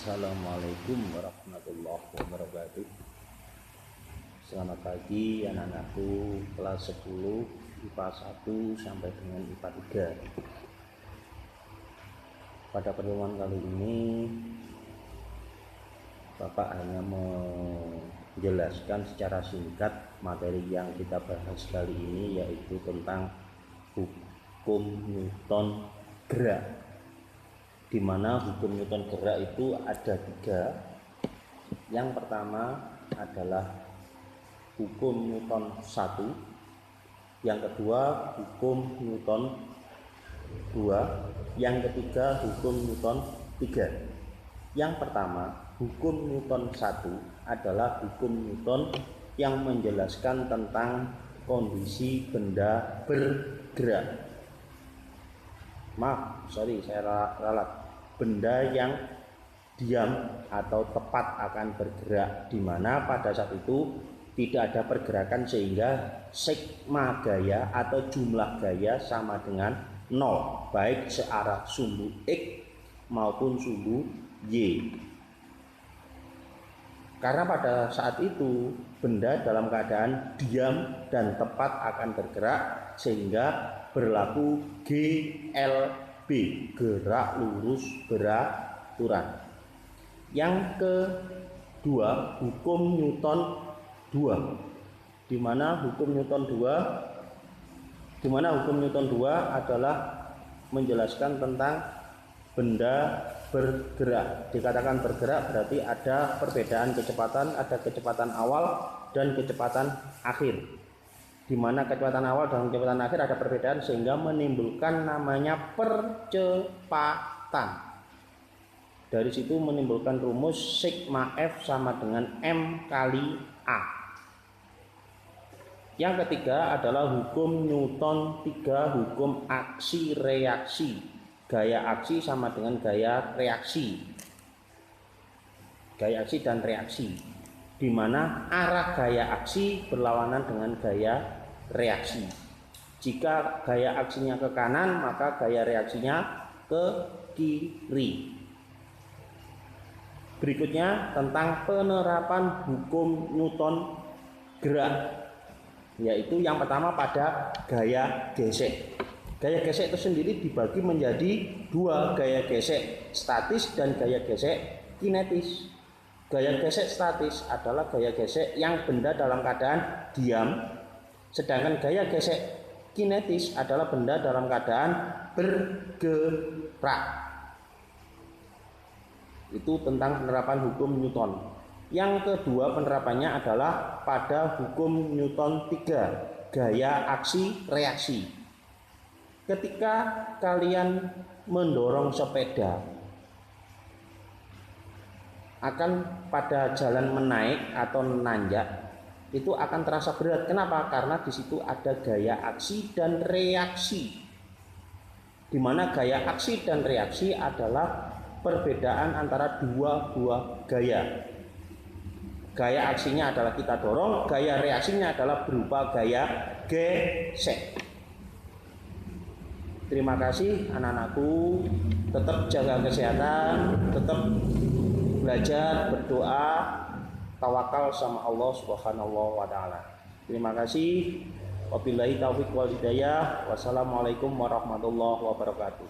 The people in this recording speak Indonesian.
Assalamualaikum warahmatullahi wabarakatuh. Selamat pagi anak-anakku kelas 10 IPA 1 sampai dengan IPA 3. Pada pertemuan kali ini Bapak hanya menjelaskan secara singkat materi yang kita bahas kali ini, yaitu tentang hukum Newton gerak, di mana hukum Newton gerak itu ada 3. Yang pertama adalah hukum Newton 1, yang kedua hukum Newton 2, yang ketiga hukum Newton 3. Yang pertama, hukum Newton 1 adalah hukum Newton yang menjelaskan tentang kondisi benda bergerak. Saya ralat. Benda yang diam atau tepat akan bergerak, di mana pada saat itu tidak ada pergerakan sehingga sigma gaya atau jumlah gaya sama dengan 0, baik searah sumbu X maupun sumbu Y. Karena pada saat itu benda dalam keadaan diam dan tepat akan bergerak, sehingga berlaku GLB, gerak lurus beraturan. Yang kedua, hukum Newton 2, di mana hukum Newton 2 adalah menjelaskan tentang benda bergerak. Dikatakan bergerak berarti ada perbedaan kecepatan, ada kecepatan awal dan kecepatan akhir, di mana kecepatan awal dan kecepatan akhir ada perbedaan sehingga menimbulkan namanya percepatan. Dari situ menimbulkan rumus sigma F sama dengan M kali A. Yang ketiga adalah hukum Newton 3, hukum aksi reaksi. Gaya aksi sama dengan gaya reaksi. Gaya aksi dan reaksi, di mana arah gaya aksi berlawanan dengan gaya reaksi. Jika gaya aksinya ke kanan, maka gaya reaksinya ke kiri. Berikutnya tentang penerapan hukum Newton gerak, yaitu yang pertama pada gaya gesek. Gaya gesek itu sendiri dibagi menjadi 2, gaya gesek statis dan gaya gesek kinetis. Gaya gesek statis adalah gaya gesek yang benda dalam keadaan diam, sedangkan gaya gesek kinetis adalah benda dalam keadaan bergerak. Itu tentang penerapan hukum Newton. Yang kedua penerapannya adalah pada hukum Newton 3, gaya aksi reaksi. Ketika kalian mendorong sepeda akan pada jalan menaik atau menanjak, itu akan terasa berat. Kenapa? Karena di situ ada gaya aksi dan reaksi, di mana gaya aksi dan reaksi adalah perbedaan antara dua buah gaya. Gaya aksinya adalah kita dorong, gaya reaksinya adalah berupa gaya gesek. Terima kasih anak-anakku, tetap jaga kesehatan, tetap belajar, berdoa, tawakal sama Allah Subhanahu wa taala. Terima kasih. Wabillahi taufiq wal hidayah. Wassalamualaikum warahmatullahi wabarakatuh.